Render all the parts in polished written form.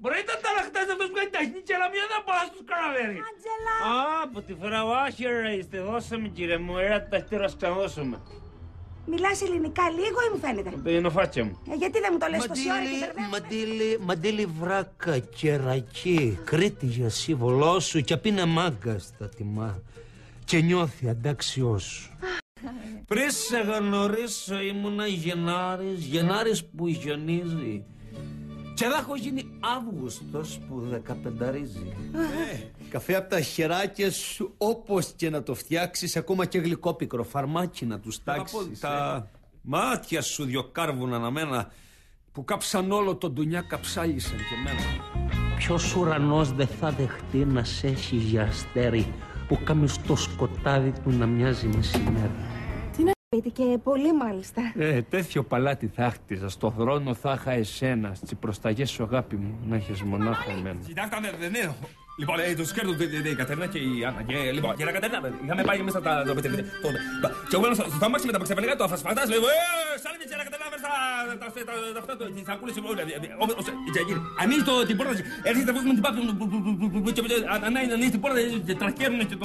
Μπορείτε να ταραχτάς αυτός που κάνει τα χνίτια, αλλά μια δεν πολλά στους καραβέρι. Άντζελα! Α, από τη φορά άχυρα είστε, δώσαμε κύριε μου, τα χτύρα ξαναδώσαμε. Μιλάς ελληνικά λίγο ή μου φαίνεται? Το είναι φάτια μου. Γιατί δεν μου το λες τόση ώρα και μπερδεύομαι? Μαντήλι βράκα, κερακί, Κρήτη για σύμβολό σου και απίνε μάγκα στα τιμά και νιώθει αντάξιό σου. Πριν σε γνωρίσω ήμουνα Γενάρης που χιονίζει. Και θα έχω γίνει Αύγουστος που δεκαπενταρίζει. Καφέ από τα χεράκια σου, όπως και να το φτιάξεις, ακόμα και γλυκόπικρο φαρμάκι να τους τάξεις. Τα μάτια σου δυο κάρβουνα αναμένα που κάψαν όλο τον ντουνιά, καψάλισαν και εμένα. Ποιος ουρανός δεν θα δεχτεί να σε έχει για αστέρι που κάνει στο σκοτάδι του να μοιάζει μεσημέρι. Σπίτι και πολύ μάλιστα. Τέτοιο παλάτι θα χτίζα. Στο θρόνο θα είχα εσένα. Στις προσταγές σου, αγάπη μου, να έχεις μονάχα εμένα. Κοιτάξτε, ναι. Λοιπόν, το σκέρτο η Κατερίνα και η Άννα. Λοιπόν, και η Κατερίνα, είχαμε πάει μέσα τα παιδιά. Και εγώ στο αμάξι με τα ξεφανικά του αφασφαλτάς, λέω, σάλε μια Κατερίνα μέσα τα σακούλες. Ανοίγει την πόρτα, έρχεται αυτός με την πάπη μου, ανοίγει την πόρτα, τραχαίρουν και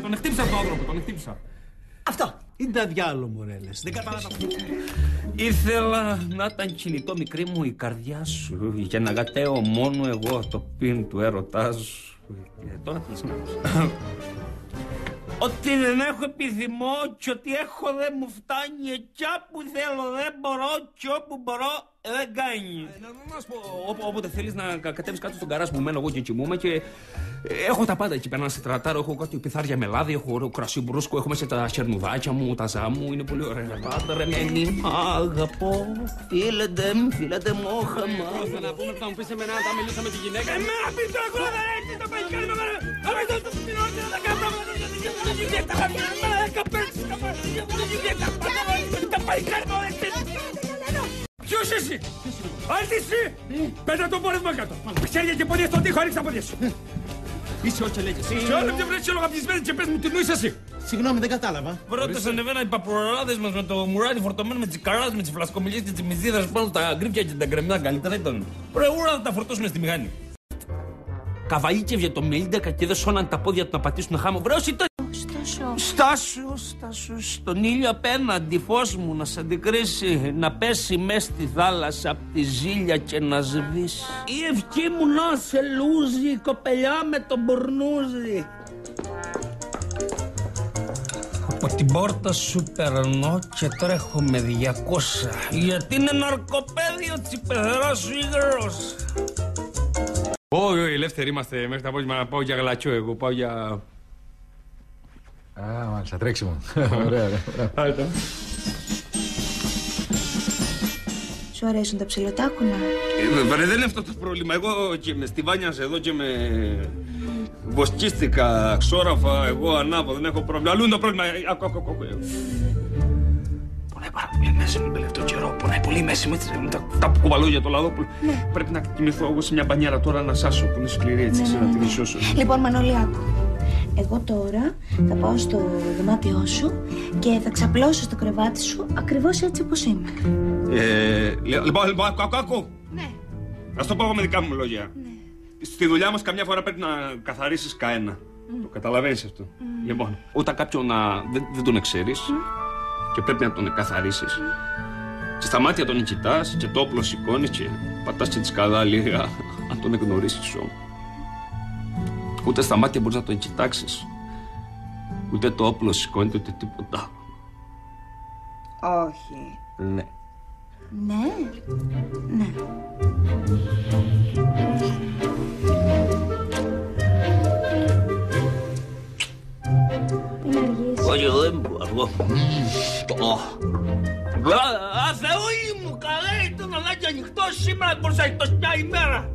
τον χτύπησα από τον άνθρωπο, τον χτύπησα. Αυτό είναι τα διάλο μωρέλες. Δεν κατάλαβα. Ήθελα να ήταν κινητό μικρή μου η καρδιά σου για να γατέω μόνο εγώ το πιν του έρωτά σου. Και τώρα τι σημαίνει? Ότι δεν έχω επιθυμώ και ότι έχω δεν μου φτάνει. Εκεί που θέλω δεν μπορώ και όπου μπορώ δεν κάνει. Να σου πω, όποτε θέλεις να κατέβεις κάτω στον καράζ που μένω εγώ και κοιμούμαι και έχω τα πάντα εκεί πέρα σε τρατάρω. Έχω κάτι πιθάρια με λάδι, έχω ωραίο κρασί μπρούσκο, έχω μέσα τα σερνουδάκια μου, τα ζά μου, είναι πολύ ωραία. Πάντα ρε μένει, αγαπώ, φίλετε μου, όχαμα. Θέλω να πούμε θα μου πεις εμένα να τα μιλήσω με τη γυναίκα. Εμένα πεις το ακούω δεν έχεις το παλικάρι με μένα. Αλλά αυτό το σπινόκιο δεν κάνω πράγματα για τη γυναίκα. Τα παλικάρι μου ποιος εσύ? Άλλη εσύ! Πέτα το πόρεσμα κάτω. Ξέρια και πόδια στον τοίχο, ανοίξε τα πόδια σου. Είσαι ό,τι λέγεσαι. Και όλα πιο βρέτσι ολογαπτισμένοι και πες μου τι νοείς εσύ. Συγγνώμη, δεν κατάλαβα. Πρώτος ανεβαίναν οι παπουρολάδες μας με το μουράλι φορτωμένο με τσικαράδες, με τις φλασκομιλίες και τις μυζίδες πάνω στα γκρίπια και τα γκρεμιά. Καλύτερα ήταν. Ρε ούρα να τα φορτώσουμε στη μηχανή. Καβαλίκευε το Μελίντα και δεν σώναν τα πόδια του να πατήσουν χάμο. Βρε όσοι το... Στάσου στον ήλιο απέναντι, φως μου να σ' αντικρίσει, να πέσει μες στη θάλασσα απ' τη ζήλια και να σβήσει. Η ευχή μου να σε λούζει, η κοπελιά με τον μπουρνούζι. Από την πόρτα σου περνώ και τρέχω με 200, γιατί είναι ναρκοπαίδιο τσιπεδερός υγρός. Όχι, ελεύθεροι είμαστε μέχρι τα απόγευμα. Πάω για γαλατσιό εγώ, πάω για... Α, μάλιστα, τρέξιμο. Ωραία, ωραία. Σου αρέσουν τα ψιλοτάκουνα? Δεν είναι αυτό το πρόβλημα. Εγώ και με στιβάνιασε εδώ και με βοσκίστηκα ξόραφα. Εγώ ανάβω, δεν έχω πρόβλημα. Αλλού είναι το πρόβλημα. Πονάει πάρα πολύ μέση μου τελευταίο καιρό. Πονάει πολύ μέση μου. Τα κουβαλούγια το λαδόπουλο. Πρέπει να κοιμηθώ εγώ σε μια μπανιέρα τώρα να σάσω που είναι σκληρή έτσι να την ισώσω. Λοιπόν, Μανώλη, άκου. Εγώ τώρα θα πάω στο δωμάτιό σου και θα ξαπλώσω στο κρεβάτι σου ακριβώς έτσι όπως είμαι. Λοιπόν, άκου. Ναι. Ας το πω εγώ με δικά μου λόγια. Ναι. Στη δουλειά μας καμιά φορά πρέπει να καθαρίσεις καένα. Το καταλαβαίνεις αυτό. Λοιπόν, όταν κάποιον δεν τον ξέρεις και πρέπει να τον καθαρίσεις και στα μάτια τον κοιτάς και το όπλο σηκώνεις και πατάς και τη σκαδάλη αν τον γνωρίσεις όμως. Ούτε στα μάτια μπορείς να τον κοιτάξεις. Ούτε το όπλο σηκώνεται ούτε τίποτα. Όχι. Ναι. Ναι. Ναι. Μην αργείς. Όχι, δεν μπορώ. Θεούλη μου, καλά ήταν να έχει ανοιχτό σήμερα, μπορούσα να εκτός μια ημέρα.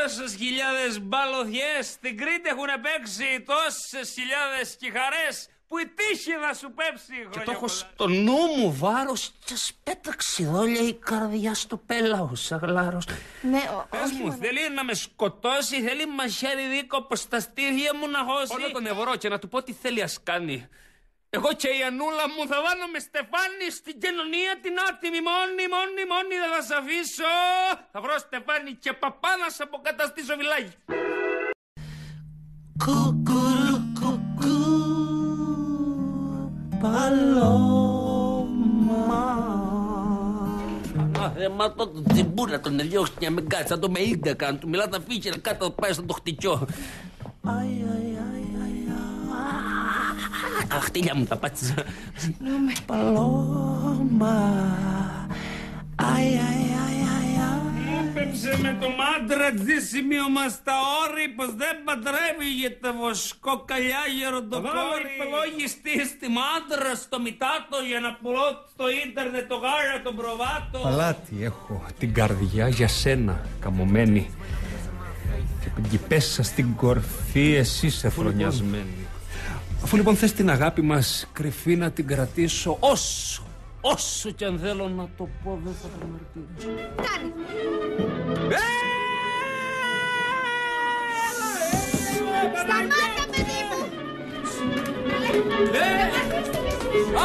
Όσες χιλιάδες μπαλωδιές στην Κρήτη έχουν παίξει, τόσες χιλιάδες κιχαρές που η τύχη θα σου πέψει. Και το έχω στο νου μου βάρος και σπέταξε δόλια η καρδιά στο πέλαος αγλάρος. Ναι, Πες μου, θέλει να με σκοτώσει, θέλει μαχαίρι δίκοπο στα στήθια μου να χώσει. Όλο τον ευρώ και να του πω τι θέλει ας κάνει. Εγώ και η Ανούλα μου θα βάλουμε Στεφάνη στην κοινωνία την άτιμη. Μόνη δεν θα σ' αφήσω. Θα βρω Στεφάνη και παπά να σ' αποκαταστήσω βιλάκι. Κουκουρουκουκού, Παλώμα. Μα το τσιμπούρα τον διώξει και με κάτσα, το με ίντα καν. Του μιλά να φύγει και κάτω πάει στο χτυκιό. Τα χτύλια μου τα πάτησα. Παλώμα. Έπεψε με το μάντρατζι σημείωμα στα όρη πως δεν παντρεύει για τα βοσκοκαλιά γεροντοκόρη. Υπελόγιστη στη μάντρα στο μητάτο για να πουλώ στο ίντερνετ το γάρα τον προβάτο. Παλάτι έχω την καρδιά για σένα καμωμένη. Και επειδή πέσα στην κορφή εσύ σε φρονιασμένη. Αφού λοιπόν θες την αγάπη μας κρυφή να την κρατήσω όσο κι αν θέλω να το πω δεν θα το μαρτύρω. Σταμάτα, παιδί μου!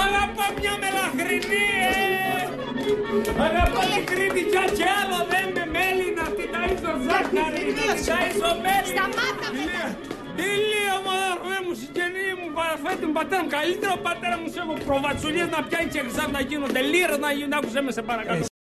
Αγαπώ μια μελαχρινή, αγαπώ την κρύβη κι άλλο δεν με μέλι να την ταΐζω ζάχαρη, να την ταΐζω μέλι. Σταμάτα, παιδί! Ηλία μου, αδερφέ μου, συγγενή μου, παραφέρει τον πατέρα μου. Καλύτερο πατέρα μου σε έχω προβατσουλίες να πιάνει και χρυσά να γίνονται λίρες να γίνουν. Άκουσέ με σε παρακαλώ.